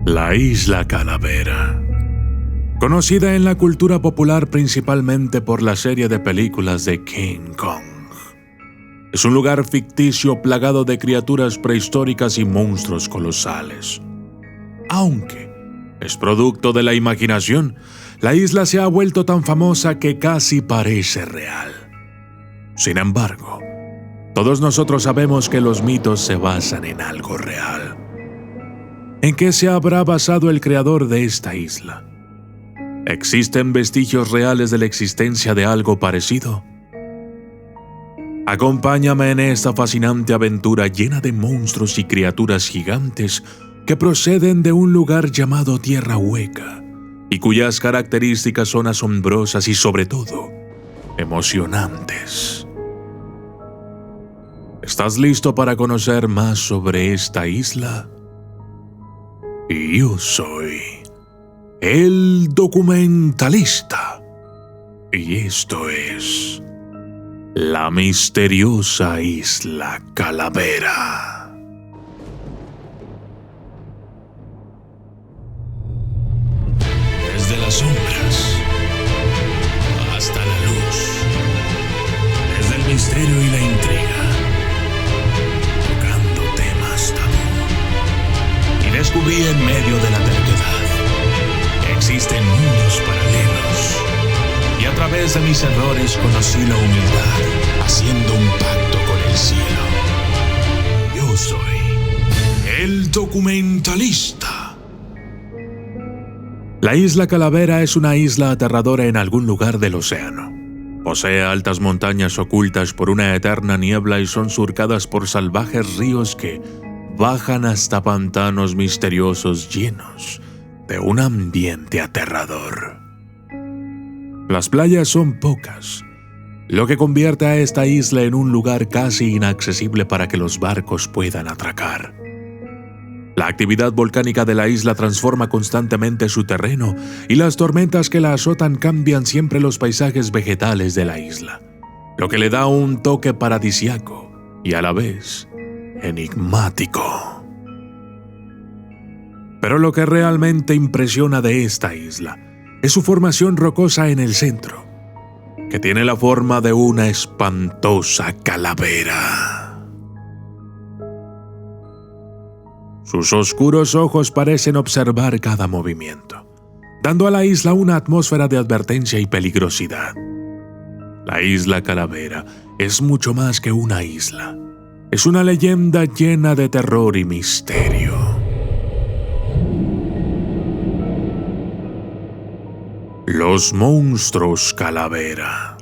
La Isla Calavera. Conocida en la cultura popular principalmente por la serie de películas de King Kong. Es un lugar ficticio plagado de criaturas prehistóricas y monstruos colosales. Aunque es producto de la imaginación, la isla se ha vuelto tan famosa que casi parece real. Sin embargo, todos nosotros sabemos que los mitos se basan en algo real. ¿En qué se habrá basado el creador de esta isla? ¿Existen vestigios reales de la existencia de algo parecido? Acompáñame en esta fascinante aventura llena de monstruos y criaturas gigantes que proceden de un lugar llamado Tierra Hueca y cuyas características son asombrosas y sobre todo emocionantes. ¿Estás listo para conocer más sobre esta isla? Yo soy el documentalista y esto es la misteriosa Isla Calavera. Desde las sombras hasta la luz, desde el misterio y la intriga, tocando temas tabú. Y descubrí en medio de la terquedad que existen mundos paralelos. Y a través de mis errores conocí la humildad, haciendo un pacto con el cielo. Yo soy el documentalista. La Isla Calavera es una isla aterradora en algún lugar del océano. Posee altas montañas ocultas por una eterna niebla y son surcadas por salvajes ríos que bajan hasta pantanos misteriosos llenos de un ambiente aterrador. Las playas son pocas, lo que convierte a esta isla en un lugar casi inaccesible para que los barcos puedan atracar. La actividad volcánica de la isla transforma constantemente su terreno y las tormentas que la azotan cambian siempre los paisajes vegetales de la isla, lo que le da un toque paradisíaco y a la vez enigmático. Pero lo que realmente impresiona de esta isla es su formación rocosa en el centro, que tiene la forma de una espantosa calavera. Sus oscuros ojos parecen observar cada movimiento, dando a la isla una atmósfera de advertencia y peligrosidad. La Isla Calavera es mucho más que una isla. Es una leyenda llena de terror y misterio. Los monstruos calavera.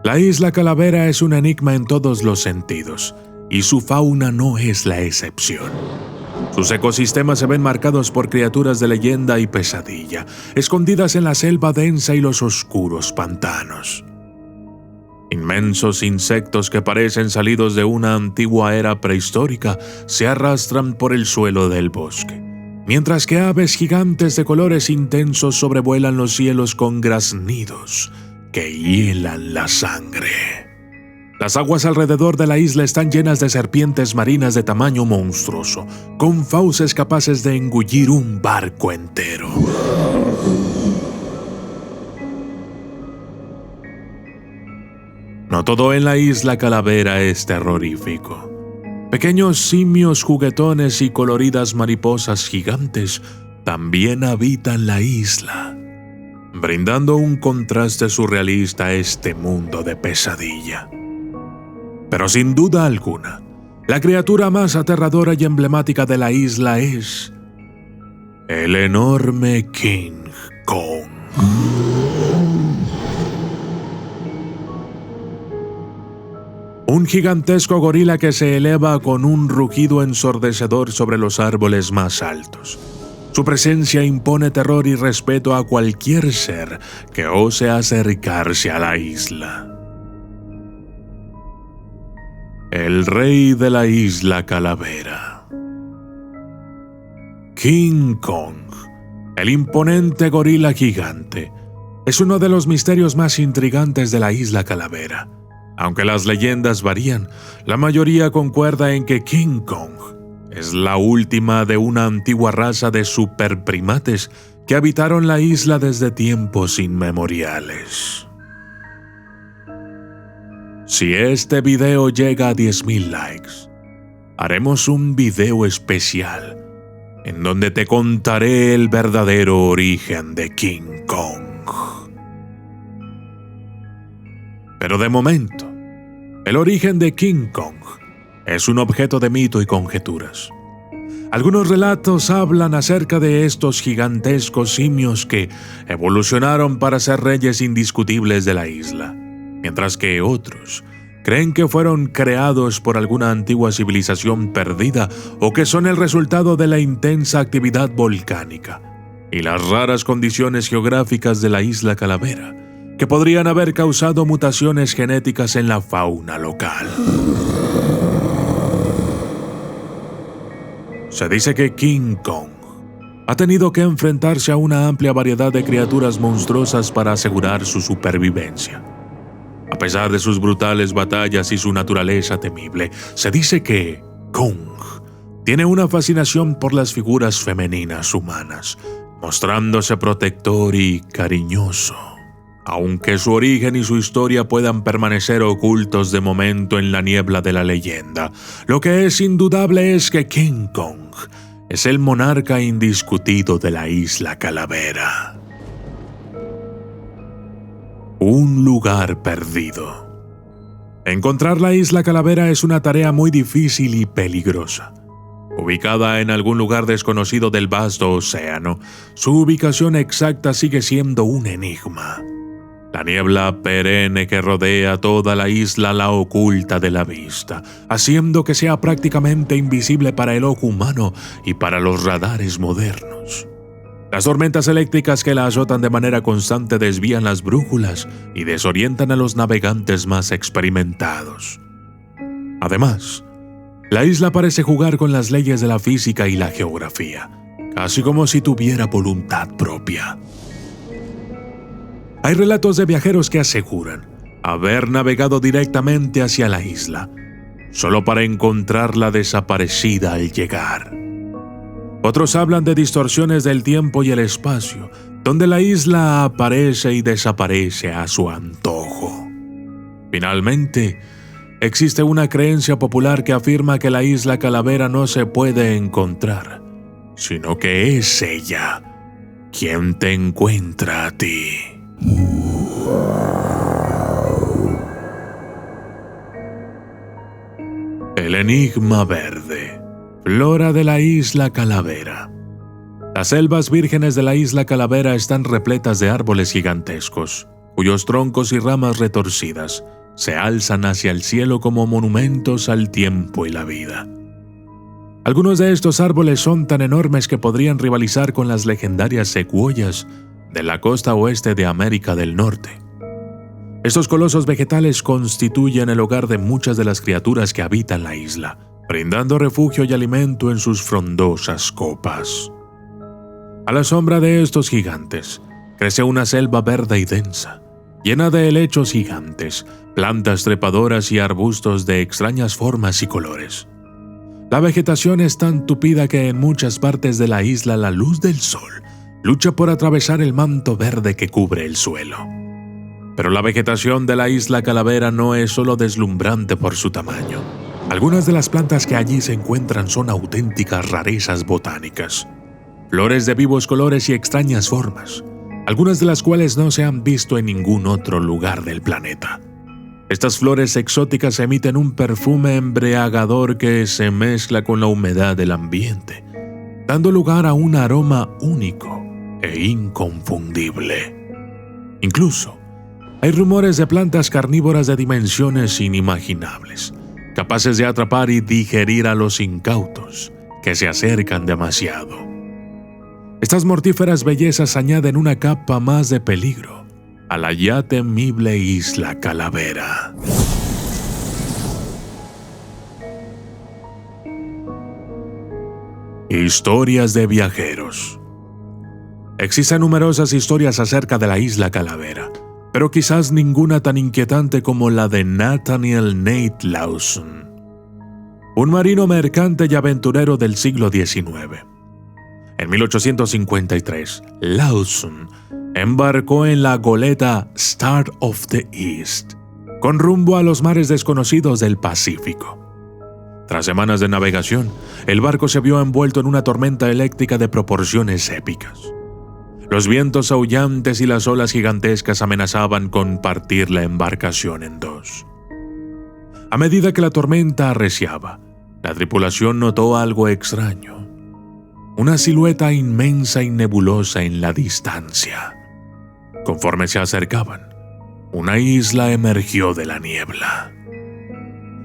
La Isla Calavera es un enigma en todos los sentidos, y su fauna no es la excepción. Sus ecosistemas se ven marcados por criaturas de leyenda y pesadilla, escondidas en la selva densa y los oscuros pantanos. Inmensos insectos que parecen salidos de una antigua era prehistórica se arrastran por el suelo del bosque, mientras que aves gigantes de colores intensos sobrevuelan los cielos con graznidos que hielan la sangre. Las aguas alrededor de la isla están llenas de serpientes marinas de tamaño monstruoso, con fauces capaces de engullir un barco entero. No todo en la Isla Calavera es terrorífico. Pequeños simios juguetones y coloridas mariposas gigantes también habitan la isla, brindando un contraste surrealista a este mundo de pesadilla. Pero sin duda alguna, la criatura más aterradora y emblemática de la isla es el enorme King Kong. Un gigantesco gorila que se eleva con un rugido ensordecedor sobre los árboles más altos. Su presencia impone terror y respeto a cualquier ser que ose acercarse a la isla. El rey de la Isla Calavera. King Kong, el imponente gorila gigante, es uno de los misterios más intrigantes de la Isla Calavera. Aunque las leyendas varían, la mayoría concuerda en que King Kong es la última de una antigua raza de superprimates que habitaron la isla desde tiempos inmemoriales. Si este video llega a 10,000 likes, haremos un video especial en donde te contaré el verdadero origen de King Kong. Pero de momento, el origen de King Kong es un objeto de mito y conjeturas. Algunos relatos hablan acerca de estos gigantescos simios que evolucionaron para ser reyes indiscutibles de la isla, mientras que otros creen que fueron creados por alguna antigua civilización perdida o que son el resultado de la intensa actividad volcánica y las raras condiciones geográficas de la isla Calavera, que podrían haber causado mutaciones genéticas en la fauna local. Se dice que King Kong ha tenido que enfrentarse a una amplia variedad de criaturas monstruosas para asegurar su supervivencia. A pesar de sus brutales batallas y su naturaleza temible, se dice que Kong tiene una fascinación por las figuras femeninas humanas, mostrándose protector y cariñoso. Aunque su origen y su historia puedan permanecer ocultos de momento en la niebla de la leyenda, lo que es indudable es que King Kong es el monarca indiscutido de la isla Calavera. Un lugar perdido. Encontrar la isla Calavera es una tarea muy difícil y peligrosa. Ubicada en algún lugar desconocido del vasto océano, su ubicación exacta sigue siendo un enigma. La niebla perenne que rodea toda la isla la oculta de la vista, haciendo que sea prácticamente invisible para el ojo humano y para los radares modernos. Las tormentas eléctricas que la azotan de manera constante desvían las brújulas y desorientan a los navegantes más experimentados. Además, la isla parece jugar con las leyes de la física y la geografía, casi como si tuviera voluntad propia. Hay relatos de viajeros que aseguran haber navegado directamente hacia la isla, solo para encontrarla desaparecida al llegar. Otros hablan de distorsiones del tiempo y el espacio, donde la isla aparece y desaparece a su antojo. Finalmente, existe una creencia popular que afirma que la isla Calavera no se puede encontrar, sino que es ella quien te encuentra a ti. El enigma verde. Flora de la isla Calavera. Las selvas vírgenes de la isla Calavera están repletas de árboles gigantescos, cuyos troncos y ramas retorcidas se alzan hacia el cielo como monumentos al tiempo y la vida. Algunos de estos árboles son tan enormes que podrían rivalizar con las legendarias secuoyas de la costa oeste de América del Norte. Estos colosos vegetales constituyen el hogar de muchas de las criaturas que habitan la isla, brindando refugio y alimento en sus frondosas copas. A la sombra de estos gigantes, crece una selva verde y densa, llena de helechos gigantes, plantas trepadoras y arbustos de extrañas formas y colores. La vegetación es tan tupida que en muchas partes de la isla la luz del sol lucha por atravesar el manto verde que cubre el suelo. Pero la vegetación de la isla Calavera no es solo deslumbrante por su tamaño. Algunas de las plantas que allí se encuentran son auténticas rarezas botánicas. Flores de vivos colores y extrañas formas, algunas de las cuales no se han visto en ningún otro lugar del planeta. Estas flores exóticas emiten un perfume embriagador que se mezcla con la humedad del ambiente, dando lugar a un aroma único e inconfundible. Incluso, hay rumores de plantas carnívoras de dimensiones inimaginables, capaces de atrapar y digerir a los incautos que se acercan demasiado. Estas mortíferas bellezas añaden una capa más de peligro a la ya temible isla Calavera. Historias de viajeros. Existen numerosas historias acerca de la isla Calavera, pero quizás ninguna tan inquietante como la de Nathaniel Nate Lawson. un marino mercante y aventurero del siglo XIX. En 1853, Lawson embarcó en la goleta Star of the East, con rumbo a los mares desconocidos del Pacífico. Tras semanas de navegación, el barco se vio envuelto en una tormenta eléctrica de proporciones épicas. Los vientos aullantes y las olas gigantescas amenazaban con partir la embarcación en dos. A medida que la tormenta arreciaba, la tripulación notó algo extraño: una silueta inmensa y nebulosa en la distancia. Conforme se acercaban, una isla emergió de la niebla.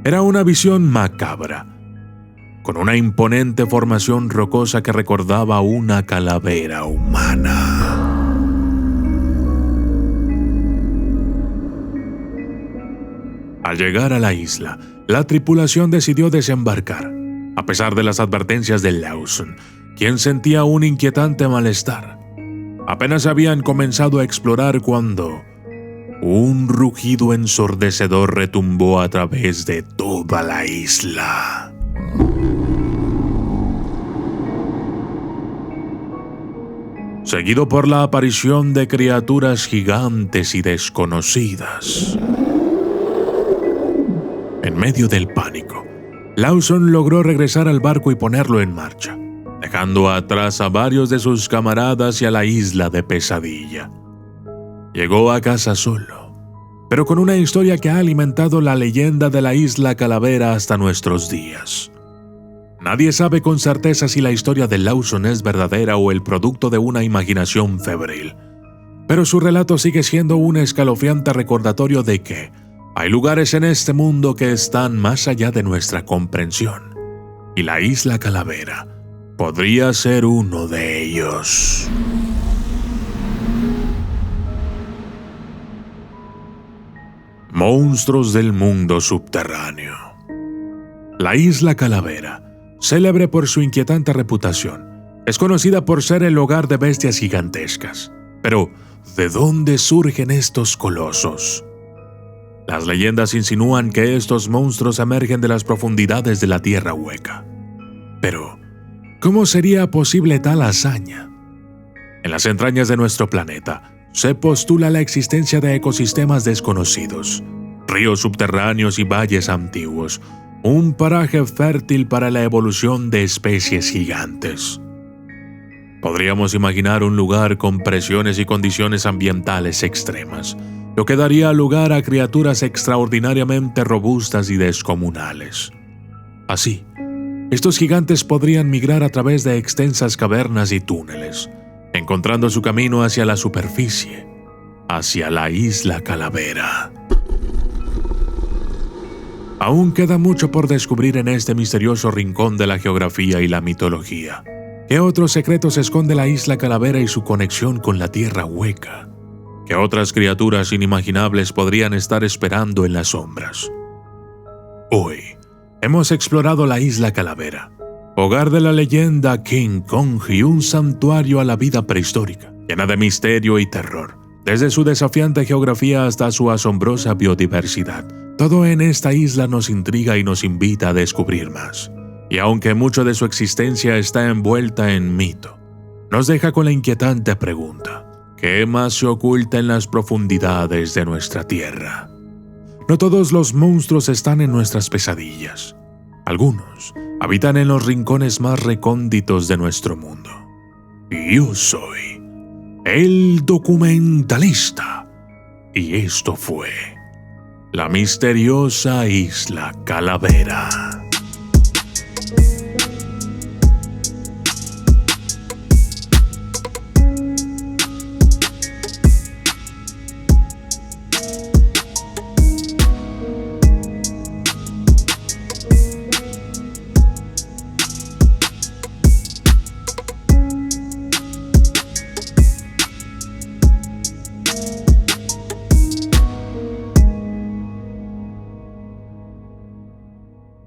Era una visión macabra, con una imponente formación rocosa que recordaba una calavera humana. Al llegar a la isla, la tripulación decidió desembarcar, a pesar de las advertencias de Lawson, quien sentía un inquietante malestar. Apenas habían comenzado a explorar cuando un rugido ensordecedor retumbó a través de toda la isla. Seguido por la aparición de criaturas gigantes y desconocidas. En medio del pánico, Lawson logró regresar al barco y ponerlo en marcha, dejando atrás a varios de sus camaradas y a la isla de Pesadilla. Llegó a casa solo, pero con una historia que ha alimentado la leyenda de la Isla Calavera hasta nuestros días. Nadie sabe con certeza si la historia de Lawson es verdadera o el producto de una imaginación febril, pero su relato sigue siendo un escalofriante recordatorio de que hay lugares en este mundo que están más allá de nuestra comprensión, y la Isla Calavera podría ser uno de ellos. Monstruos del mundo subterráneo. La Isla Calavera, célebre por su inquietante reputación, es conocida por ser el hogar de bestias gigantescas. Pero, ¿de dónde surgen estos colosos? Las leyendas insinúan que estos monstruos emergen de las profundidades de la Tierra Hueca. Pero, ¿cómo sería posible tal hazaña? En las entrañas de nuestro planeta, se postula la existencia de ecosistemas desconocidos, ríos subterráneos y valles antiguos, un paraje fértil para la evolución de especies gigantes. Podríamos imaginar un lugar con presiones y condiciones ambientales extremas, lo que daría lugar a criaturas extraordinariamente robustas y descomunales. Así, estos gigantes podrían migrar a través de extensas cavernas y túneles, encontrando su camino hacia la superficie, hacia la Isla Calavera. Aún queda mucho por descubrir en este misterioso rincón de la geografía y la mitología. ¿Qué otros secretos esconde la Isla Calavera y su conexión con la Tierra Hueca? ¿Qué otras criaturas inimaginables podrían estar esperando en las sombras? Hoy, hemos explorado la Isla Calavera, hogar de la leyenda King Kong y un santuario a la vida prehistórica, llena de misterio y terror, desde su desafiante geografía hasta su asombrosa biodiversidad. Todo en esta isla nos intriga y nos invita a descubrir más. Y aunque mucho de su existencia está envuelta en mito, nos deja con la inquietante pregunta: ¿qué más se oculta en las profundidades de nuestra tierra? No todos los monstruos están en nuestras pesadillas. Algunos habitan en los rincones más recónditos de nuestro mundo. Y yo soy el documentalista. Y esto fue la misteriosa Isla Calavera.